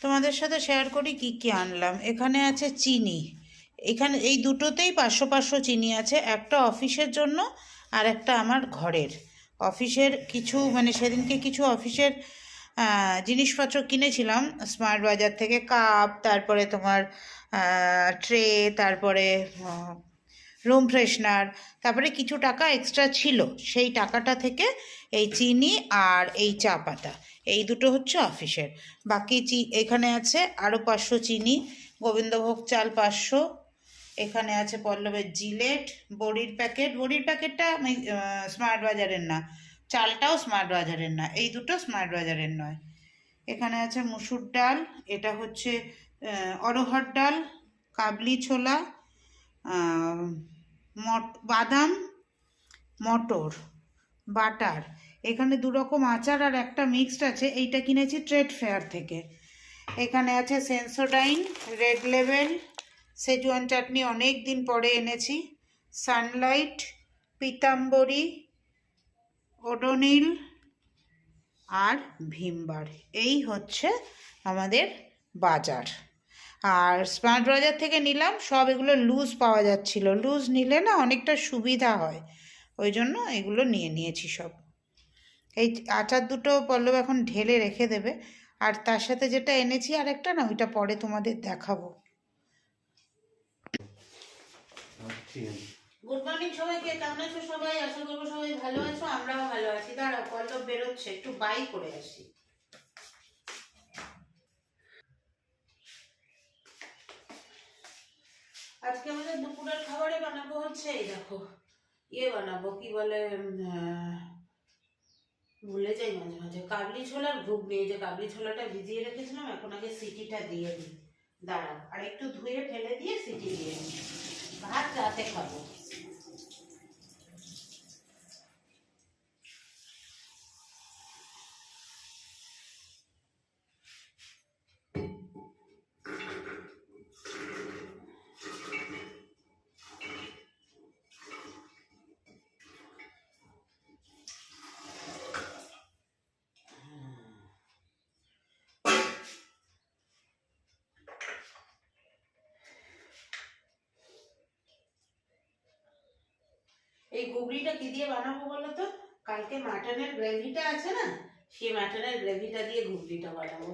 তোমাদের সাথে শেয়ার করি কি কি আনলাম। এখানে আছে চিনি, এখানে এই দুটোতেই 500 চিনি আছে, একটা অফিসের জন্য আর একটা আমার ঘরের। অফিসের কিছু মানে সেদিনকে কিছু অফিসের জিনিসপত্র কিনেছিলাম স্মার্ট বাজার থেকে, কাপ, তারপরে তোমার ট্রে, তারপরে রুম ফ্রেশনার, তারপরে কিছু টাকা এক্সট্রা ছিল, সেই টাকাটা থেকে এই চিনি আর এই চা পাতা, এই দুটো হচ্ছে অফিসের। বাকি এখানে আছে আরও 500 চিনি, গোবিন্দভোগ চাল 500, এখানে আছে পল্লবের জিলেট, বড়ির প্যাকেট, বড়ির প্যাকেটটা স্মার্ট বাজারের না, চালটাও স্মার্ট বাজারের না, এই দুটো স্মার্ট বাজারের নয়। এখানে আছে মুসুর ডাল, এটা হচ্ছে অরহর ডাল, কাবলি ছোলা, বাদাম, মটর, বাটার, এখানে 2 রকম আচার আর একটা মিক্সড আছে, এইটা কিনেছি ট্রেড ফেয়ার থেকে। এখানে আছে সেন্সোডাইন, রেড লেবেল, সেজুয়ান চাটনি অনেক দিন পরে এনেছি, সানলাইট, পিতাম্বরী, ওডোনিল আর ভিমবার, এই হচ্ছে আমাদের বাজার। আর স্মার্ট বাজার থেকে নিলাম সব, এগুলো লুজ পাওয়া যাচ্ছিল, লুজ নিলে না অনেকটা সুবিধা হয়, ওই জন্য এগুলো নিয়ে নিয়েছি সব। এই আচার দুটো পল্লব এখন ঢেলে রেখে দেবে, আর তার সাথে যেটা এনেছি আর একটা না, ওইটা পরে তোমাদের দেখাবো। গুড মর্নিং সবাইকে, কেমন আছো সবাই? আশা করবো সবাই ভালো আছো, আমরাও ভালো আছি। দাঁড়াও, পল্লব বেরোচ্ছে, একটু বাই করে আসি। আজকে আমাদের দুপুরের খাবারে বানাবো হচ্ছে এই দেখো, বানাবো কি বলে, ভুলে যাই মাঝে মাঝে, কাবলি ছোলার ঘুগনি। এই যে কাবলি ছোলাটা ভিজিয়ে রেখেছিলাম, এখন আগে সিটিটা দিয়ে দিই। দাঁড়াও, আর একটু ধুয়ে ফেলে দিয়ে সিটি দিয়ে দিই, ভাত রাতে খাবো। এই ঘুগনিটা কি দিয়ে বানাবো বলো তো? কালকে মাটনের গ্রেভিটা আছে না, সেই মাটনের গ্রেভিটা দিয়ে ঘুগনিটা বানাবো।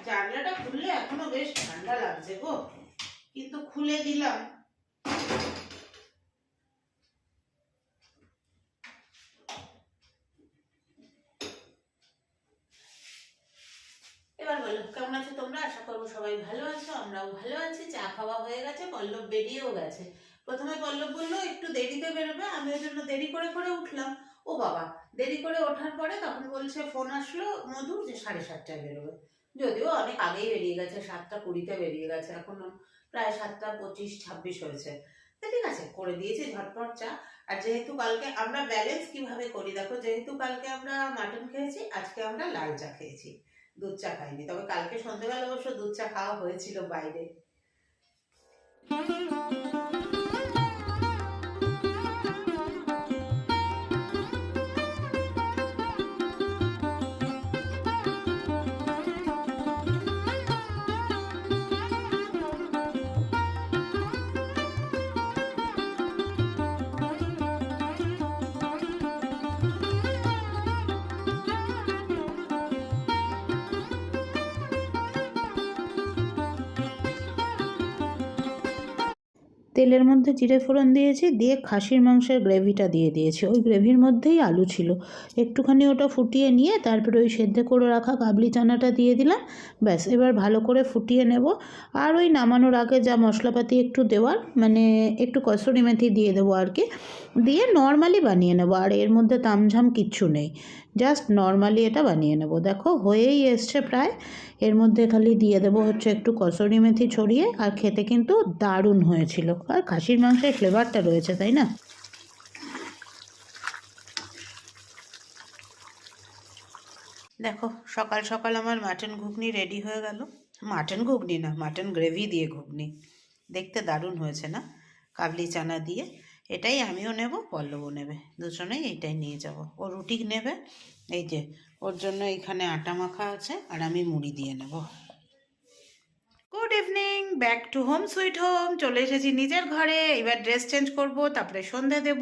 জানলাটা খুললে এখনো বেশ ঠান্ডা লাগছে গো, কিন্তু খুলে দিলাম। এবার বলো কেমন আছো তোমরা? আশা করবো সবাই ভালো আছো, আমরাও ভালো আছি। চা খাওয়া হয়ে গেছে, পল্লব বেরিয়েও গেছে। প্রথমে পল্লব বললো একটু দেরিতে বেরোবে, আমি ওই জন্য দেরি করে করে উঠলাম। ও বাবা, দেরি করে ওঠার পরে তখন বলছে, ফোন আসলো মধুর যে 7:30টায় বেরোবে। যদিও অনেক আগেই বেরিয়ে গেছে, 7:20-তে বেরিয়ে গেছে, এখন প্রায় 7:25-26 হয়েছে। ঠিক আছে, করে দিয়েছি ঝটপট চা। আর যেহেতু কালকে আমরা ব্যালেন্স কিভাবে করি দেখো, যেহেতু কালকে আমরা মাটন খেয়েছি, আজকে আমরা লাল চা খেয়েছি, দুধ চা খাইনি। তবে কালকে সন্ধ্যেবেলা অবশ্য দুধ চা খাওয়া হয়েছিল বাইরে। তেলের মধ্যে জিরে ফোড়ন দিয়েছি, দিয়ে খাসির মাংসের গ্রেভিটা দিয়ে দিয়েছি। ওই গ্রেভির মধ্যেই আলু ছিল, একটুখানি ওটা ফুটিয়ে নিয়ে তারপরে ওই সেদ্ধ করে রাখা কাবলি চানাটা দিয়ে দিলাম। ব্যাস, এবার ভালো করে ফুটিয়ে নেব। আর ওই নামানোর আগে যা মশলাপাতি একটু দেওয়ার, মানে একটু কসুরি মেথি দিয়ে দেবো আর কি, দিয়ে নর্মালি বানিয়ে নেব। আর এর মধ্যে তামঝাম কিচ্ছু নেই, জাস্ট নর্মালি এটা বানিয়ে নেব। দেখো হয়েই এসছে প্রায়। এর মধ্যে খালি দিয়ে দেবো হচ্ছে একটু কসুরি মেথি ছড়িয়ে, আর খেতে কিন্তু দারুণ হয়েছিল। আর খাসির মাংসের ফ্লেভারটা রয়েছে, তাই না? দেখো সকাল সকাল আমার মাটন ঘুগনি রেডি হয়ে গেল। মাটন ঘুগনি না, মাটন গ্রেভি দিয়ে ঘুগনি। দেখতে দারুণ হয়েছে না, কাবলি চানা দিয়ে। এটাই আমিও নেব, পল্লবও নেবে, দুজনেই এইটাই নিয়ে যাব। ও রুটি নেবে, এই যে ওর জন্য এখানে আটা মাখা আছে, আর আমি মুড়ি দিয়ে নেব। Good evening, back to home sweet home. চলে এসেছি নিজের ঘরে। এবার ড্রেস চেঞ্জ করব, তারপরে সন্ধে দেব,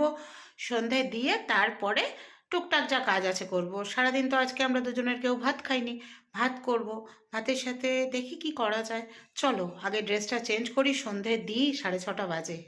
সন্ধে দিয়ে তারপরে টুকটাক যা কাজ আছে করব। সারাদিন তো আজকে আমরা দুজনের কেউ ভাত খাইনি, ভাত করব। ভাতের সাথে দেখি কি করা যায়। চলো আগে ড্রেসটা চেঞ্জ করি, সন্ধে দিই, 6:30 বাজে।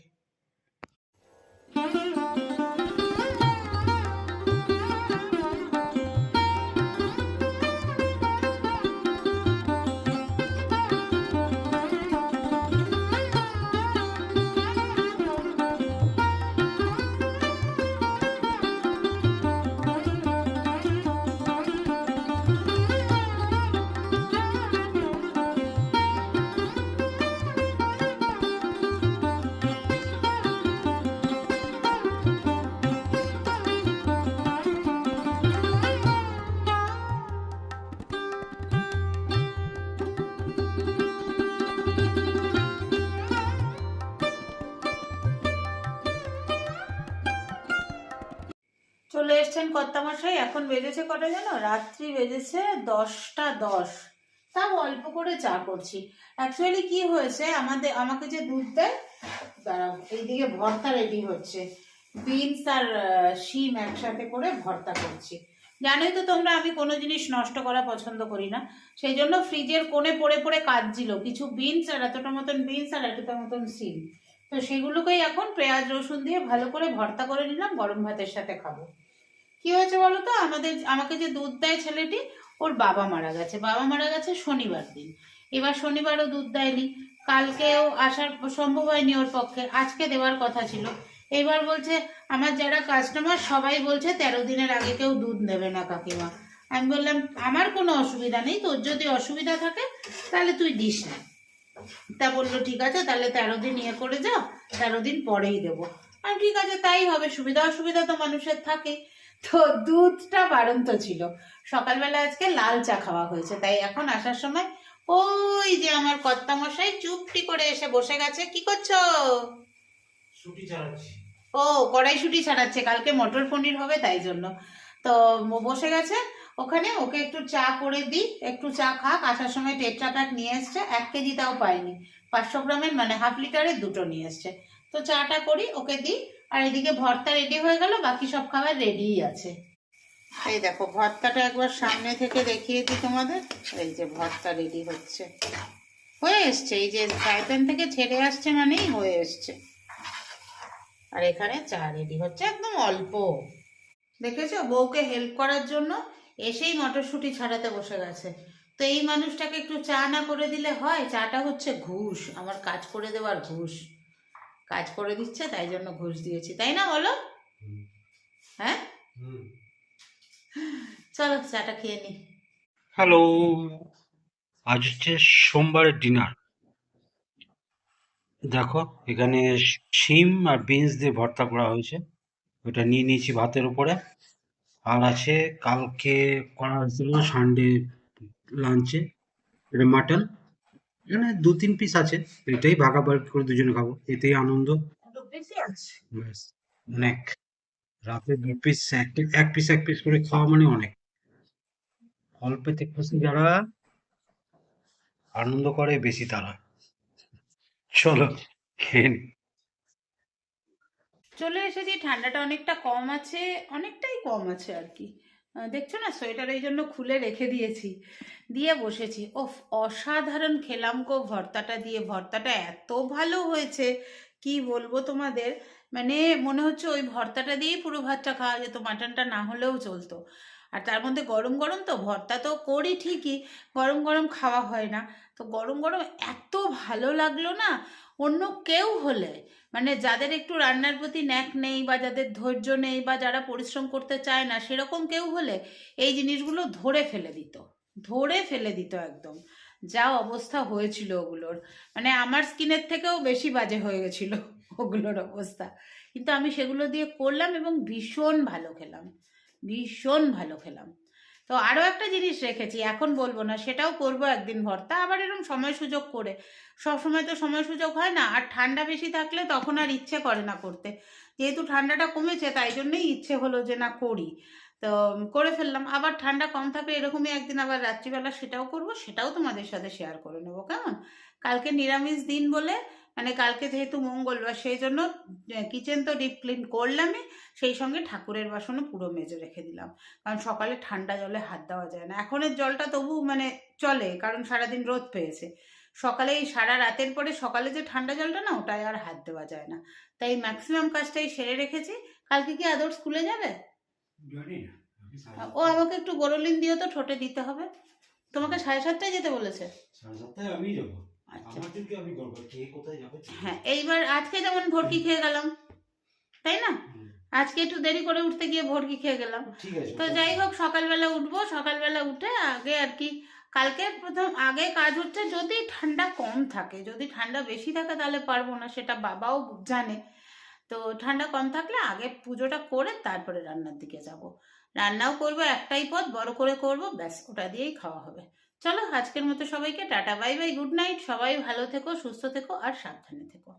চলে এসছেন কর্তামশাই। এখন বেজেছে কটা জানো? রাত্রি বেজেছে 10টা 10। তাও অল্প করে চা করছি। অ্যাকচুয়ালি কি হয়েছে, আমাকে যে দুধ দেয়, দাঁড়াও, এইদিকে ভর্তা রেডি হচ্ছে। বিনস আর শিম একসাথে করে ভর্তা করছি। জানোই তো তোমরা, আমি কোনো জিনিস নষ্ট করা পছন্দ করি না। সেই জন্য ফ্রিজের কোণে পড়ে পড়ে কাটছিল কিছু বিনস, আর এতটা মতন বিনস আর এতটা মতন শিম। তো সেগুলোকেই এখন পেঁয়াজ রসুন দিয়ে ভালো করে ভর্তা করে নিলাম, গরম ভাতের সাথে খাবো। কি হয়েছে বলো তো, আমাকে যে দুধ দেয় ছেলেটি, ওর বাবা মারা গেছে। বাবা মারা গেছে শনিবার দিন। এবার শনিবারও দুধ দেয়নি, কালকেও আসার সম্ভব হয়নি ওর পক্ষে, আজকে দেওয়ার কথা ছিল। এবার বলছে আমার যারা কাস্টমার সবাই বলছে 13 দিনের আগে কেউ দুধ নেবে না কাকিমা। আমি বললাম আমার কোনো অসুবিধা নেই, তোর যদি অসুবিধা থাকে তাহলে তুই দিস না। তা বললো ঠিক আছে, তাহলে 13 দিন ইয়ে করে যাও, 13 দিন পরেই দেবো। আর ঠিক আছে তাই হবে, সুবিধা অসুবিধা তো মানুষের থাকে। তো দুধটা বাড়ন্ত ছিল। সকালবেলা আজকে লাল চা খাওয়া হয়েছে, তাই এখন আসার সময় ওই যে আমার কর্তামশাই চুপটি করে এসে বসে গেছে। কি করছো? ছুটি চালাচ্ছি। ও, কড়াইশুঁটি ছাড়াচ্ছে, কালকে মটর পনির হবে তাই জন্য। তো বসে গেছে ওখানে, ওকে একটু চা করে দিই, একটু চা খাক। আসার সময় টেট্রা প্যাক নিয়ে এসছে, 1 কেজি তাও পাইনি, 500 গ্রামের মানে হাফ লিটারের দুটো নিয়ে এসছে। তো চাটা করি, ওকে দিই। আর এদিকে ভর্তা রেডি হয়ে গেল, বাকি সব খাবার রেডিই আছে। এই দেখো ভর্তাটা একবার সামনে থেকে দেখিয়ে দিই তোমাদের। এই যে ভর্তা রেডি হচ্ছে, হয়ে এসছে, এই যে ফ্রাই প্যান থেকে ছেড়ে আসছে মানেই হয়ে এসছে। আর এখানে চা রেডি হচ্ছে, একদম অল্প। দেখেছো, বউকে হেল্প করার জন্য এসেই মটরশুঁটি ছাড়াতে বসে গেছে। তো এই মানুষটাকে একটু চা না করে দিলে হয়? চাটা হচ্ছে ঘুষ, আমার কাজ করে দেওয়ার ঘুষ। কাজ করে দিচ্ছে তাই জন্য ঘুষ দিয়েছি, তাই না বলো? হ্যাঁ, চলো চাটা খেয়ে নি। হ্যালো, আজ হচ্ছে সোমবারের ডিনার। দেখো এখানে শিম আর বিনস দিয়ে ভর্তা করা হয়েছে, ওটা নিয়ে নিয়েছি ভাতের উপরে। আর আছে কালকে করা হয়েছিল সানডে লাঞ্চে, এটা মাটন, মানে 2-3 পিস আছে। এটাই ভাগাভাগি করে দুজনে খাবো, এতেই আনন্দ। ব্যাস, অনেক। রাতে 2 পিস, এক পিস করে খাওয়া মানে অনেক। অল্পেতে খুশি যারা, আনন্দ করে বেশি তারা। চলো খেয়ে নিই। চলে এসেছি, ঠান্ডাটা অনেকটা কম আছে, অনেকটাই কম আছে আর কি। দেখছো না, সোয়েটার এই জন্য খুলে রেখে দিয়েছি, দিয়ে বসেছি। ওফ, অসাধারণ খেলাম গো ভর্তাটা দিয়ে। ভর্তাটা এত ভালো হয়েছে, কি বলবো তোমাদের। মানে মনে হচ্ছে ওই ভর্তাটা দিয়েই পুরো ভাতটা খাওয়া যেত, মাটনটা না হলেও চলতো। আর তার মধ্যে গরম গরম তো, ভর্তা তো করি ঠিকই, গরম গরম খাওয়া হয় না। তো গরম গরম এত ভালো লাগলো না। অন্য কেউ হলে, মানে যাদের একটু রান্নার প্রতি ন্যাক নেই, বা যাদের ধৈর্য নেই, বা যারা পরিশ্রম করতে চায় না, সেরকম কেউ হলে এই জিনিসগুলো ধরে ফেলে দিত, ধরে ফেলে দিত একদম। যা অবস্থা হয়েছিল ওগুলোর, মানে আমার স্কিনের থেকেও বেশি বাজে হয়ে গেছিল ওগুলোর অবস্থা। কিন্তু আমি সেগুলো দিয়ে করলাম এবং ভীষণ ভালো খেলাম, ভীষণ ভালো খেলাম। তো আরও একটা জিনিস রেখেছি, এখন বলবো না, সেটাও করব একদিন ভর্তা, আবার এরকম সময় সুযোগ করে। সব সময় তো সময় সুযোগ হয় না, আর ঠান্ডা বেশি থাকলে তখন আর ইচ্ছে করে না করতে। যেহেতু ঠান্ডাটা কমেছে তাই জন্যই ইচ্ছে হলো যে না করি, তো করে ফেললাম। আবার ঠান্ডা কম থাকলে এরকমই একদিন আবার রাত্রিবেলা সেটাও করব, সেটাও তোমাদের সাথে শেয়ার করে নেবো, কেমন? কালকে নিরামিষ দিন বলে, মানে কালকে যেহেতু মঙ্গলবার সেই জন্য কিচেন তো ডিপ ক্লিন করলামই, সেই সঙ্গে ঠাকুরের বাসনও পুরো মেজে রেখে দিলাম। কারণ সকালে ঠান্ডা জলে হাত দেওয়া যায় না, এখনের জলটা তবু মানে চলে, কারণ সারাদিন রোদ পেয়েছে। সকালে এই সারা রাতের পরে সকালে যে ঠান্ডা জলটা না, ওটাই আর হাত দেওয়া যায় না। তাই ম্যাক্সিমাম কাজটাই সেরে রেখেছি। কালকে কি আদর স্কুলে যাবে? জানি না, আমি ও আমাকে একটু গরলিন দিও তো, ঠোঁটে দিতে হবে। তোমাকে 7:30টায় যেতে বলেছে? 7:30 আমি যাবো। আচ্ছা, আমার দিনকে আমি করবো, কে কোথায় যাবে ঠিক হ্যাঁ, আছে। এইবার আজকে যেমন ভর্তি খেয়ে গেলাম, তাই না? হুম, আজকে একটু দেরি করে উঠতে গিয়ে ভর্তি খেয়ে গেলাম। ঠিক আছে। তো যাই হোক, সকালবেলা উঠবো, সকালবেলা উঠে আগে আর কি, কালকে প্রথম আগে কাজ হচ্ছে, যদি ঠান্ডা কম থাকে, যদি ঠান্ডা বেশি থাকে তাহলে পারবো না, সেটা বাবাও জানে। তো ঠান্ডা কম থাকলে আগে পুজোটা করে তারপরে রান্নার দিকে যাব। রান্নাও করবো, একটাই পদ বড় করে করব, ব্যাস ওটা দিয়েই খাওয়া হবে। চলো, আজকের মতো সবাইকে tata, bye bye, good night. সবাই ভালো থেকো, সুস্থ থেকো আর সাবধানে থেকো।